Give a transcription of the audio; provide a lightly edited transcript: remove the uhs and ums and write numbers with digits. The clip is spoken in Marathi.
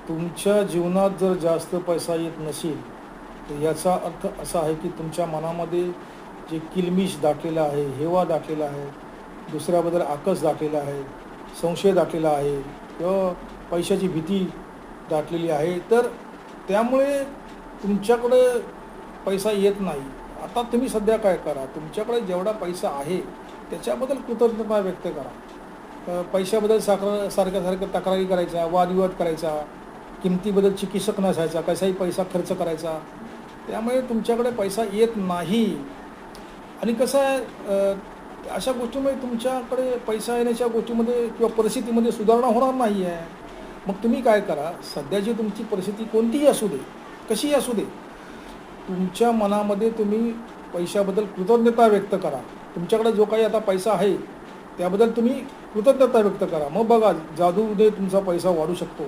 तुमच्या जीवनात जर जास्त पैसा येत नसेल, तर याचा अर्थ असा आहे की तुमच्या मनामध्ये जे किलमिश दाटलेला आहे, हेवा दाटलेला आहे, दुसऱ्याबद्दल आकस दाटलेला आहे, संशय दाटलेला आहे किंवा पैशाची भीती दाटलेली आहे. तर त्यामुळे तुमच्याकडे पैसा येत नाही. आता तुम्ही सध्या काय करा, तुमच्याकडे जेवढा पैसा आहे त्याच्याबद्दल कृतज्ञता व्यक्त करा. पैशाबद्दल सारख्या तक्रारी करायच्या, वादविवाद करायचा, किमतीबद्दल चिकित्सक नसायचा, कसाही पैसा खर्च करायचा. त्यामुळे तुमच्याकडे पैसा येत नाही. आणि कसं आहे, अशा गोष्टीमुळे तुमच्याकडे पैसा येण्याच्या गोष्टीमध्ये किंवा परिस्थितीमध्ये सुधारणा होणार नाही आहे. मग तुम्ही काय करा, सध्याची तुमची परिस्थिती कोणतीही असू दे, कशीही असू दे, तुमच्या मनामध्ये तुम्ही पैशाबद्दल कृतज्ञता व्यक्त करा. तुमच्याकडे जो काही आता पैसा आहे त्याबद्दल तुम्ही कृतज्ञता व्यक्त करा. मग बघा, जादूने तुमचा पैसा वाढू शकतो.